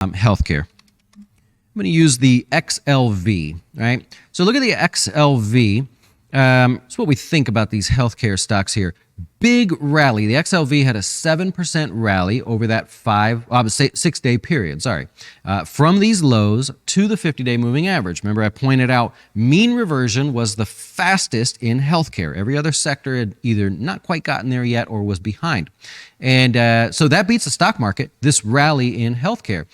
Healthcare. I'm going to use the XLV, right? So look at the XLV. It's what we think about these healthcare stocks here. Big rally. The XLV had a 7% rally over that 6-day period, from these lows to the 50-day moving average. Remember, I pointed out mean reversion was the fastest in healthcare. Every other sector had either not quite gotten there yet or was behind. And so that beats the stock market, this rally in healthcare.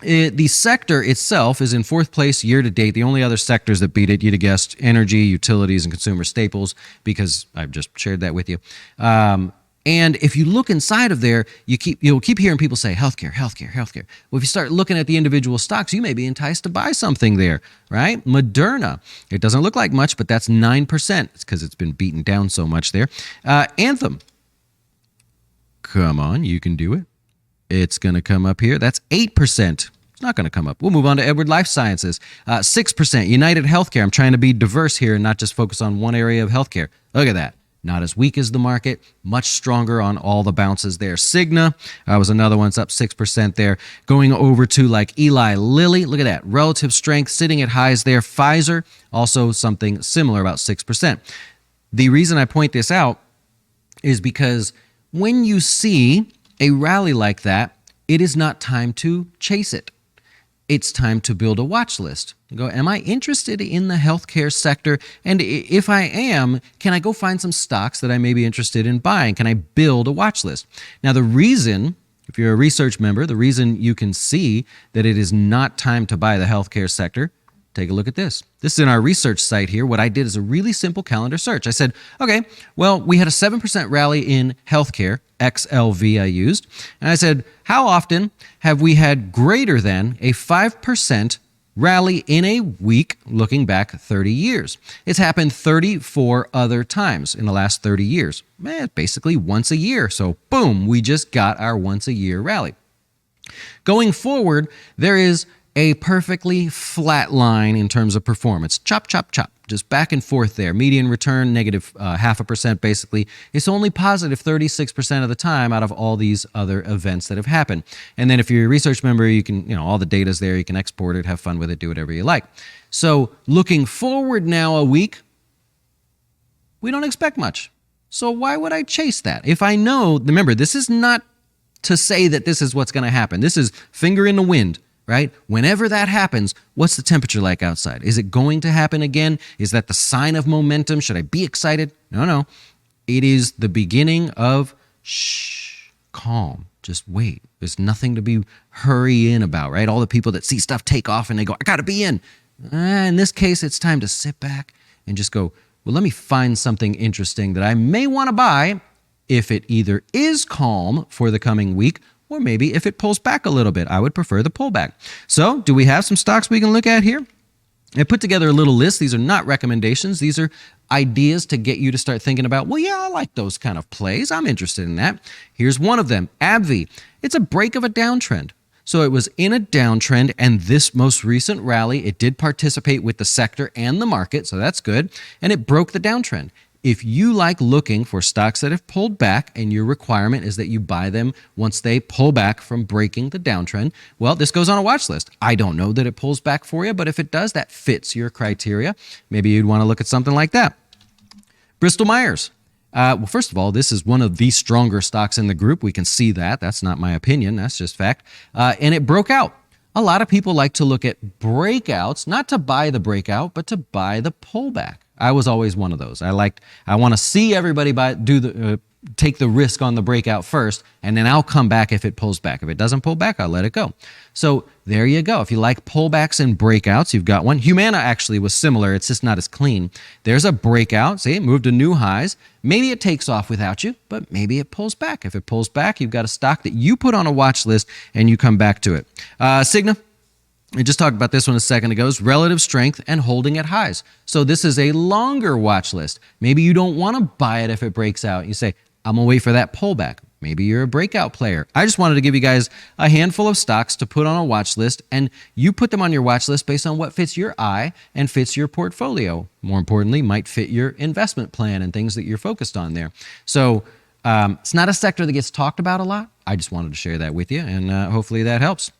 The sector itself is in fourth place year to date. The only other sectors that beat it, you'd have guessed, energy, utilities, and consumer staples, because I've just shared that with you. And if you look inside of there, you'll keep hearing people say healthcare, healthcare, healthcare. Well, if you start looking at the individual stocks, you may be enticed to buy something there, right? Moderna, it doesn't look like much, but that's 9%. It's because it's been beaten down so much there. Anthem, come on, you can do it. It's going to come up here. That's 8%. It's not going to come up. We'll move on to Edward Life Sciences. 6%. United Healthcare. I'm trying to be diverse here and not just focus on one area of healthcare. Look at that. Not as weak as the market. Much stronger on all the bounces there. Cigna was another one. It's up 6% there. Going over to like Eli Lilly. Look at that. Relative strength sitting at highs there. Pfizer, also something similar, about 6%. The reason I point this out is because when you see a rally like that, it is not time to chase it. It's time to build a watch list. Go, am I interested in the healthcare sector? And if I am, can I go find some stocks that I may be interested in buying? Can I build a watch list? Now, the reason, if you're a research member, the reason you can see that it is not time to buy the healthcare sector, take a look at this. This is in our research site here. What I did is a really simple calendar search. I said, okay, well, we had a 7% rally in healthcare, XLV I used. And I said, how often have we had greater than a 5% rally in a week looking back 30 years? It's happened 34 other times in the last 30 years. Basically once a year. So boom, we just got our once a year rally. Going forward, there is a perfectly flat line in terms of performance. Chop, chop, chop. Just back and forth there. Median return, negative 0.5% basically. It's only positive 36% of the time out of all these other events that have happened. And then if you're a research member, you can, all the data's there. You can export it, have fun with it, do whatever you like. So looking forward now a week, we don't expect much. So why would I chase that? If I know, remember, this is not to say that this is what's going to happen. This is finger in the wind. Right? Whenever that happens, what's the temperature like outside? Is it going to happen again? Is that the sign of momentum? Should I be excited? No. It is the beginning of calm. Just wait. There's nothing to be hurry in about, right? All the people that see stuff take off and they go, I got to be in. In this case, it's time to sit back and just go, well, let me find something interesting that I may want to buy if it either is calm for the coming week or maybe if it pulls back a little bit. I would prefer the pullback. So do we have some stocks we can look at here? I put together a little list. These are not recommendations. These are ideas to get you to start thinking about, well, yeah, I like those kind of plays. I'm interested in that. Here's one of them, AbbVie. It's a break of a downtrend. So it was in a downtrend, and this most recent rally, it did participate with the sector and the market, so that's good, and it broke the downtrend. If you like looking for stocks that have pulled back and your requirement is that you buy them once they pull back from breaking the downtrend, well, this goes on a watch list. I don't know that it pulls back for you, but if it does, that fits your criteria. Maybe you'd want to look at something like that. Bristol Myers. Well, first of all, this is one of the stronger stocks in the group. We can see that. That's not my opinion. That's just fact. And it broke out. A lot of people like to look at breakouts, not to buy the breakout, but to buy the pullback. I was always one of those. I want to see everybody take the risk on the breakout first, and then I'll come back if it pulls back. If it doesn't pull back, I'll let it go. So there you go. If you like pullbacks and breakouts, you've got one. Humana actually was similar. It's just not as clean. There's a breakout. See, it moved to new highs. Maybe it takes off without you, but maybe it pulls back. If it pulls back, you've got a stock that you put on a watch list and you come back to it. Cigna. I just talked about this one a second ago. It's relative strength and holding at highs. So this is a longer watch list. Maybe you don't want to buy it if it breaks out. You say, I'm going to wait for that pullback. Maybe you're a breakout player. I just wanted to give you guys a handful of stocks to put on a watch list, and you put them on your watch list based on what fits your eye and fits your portfolio. More importantly, might fit your investment plan and things that you're focused on there. So It's not a sector that gets talked about a lot. I just wanted to share that with you, and hopefully that helps.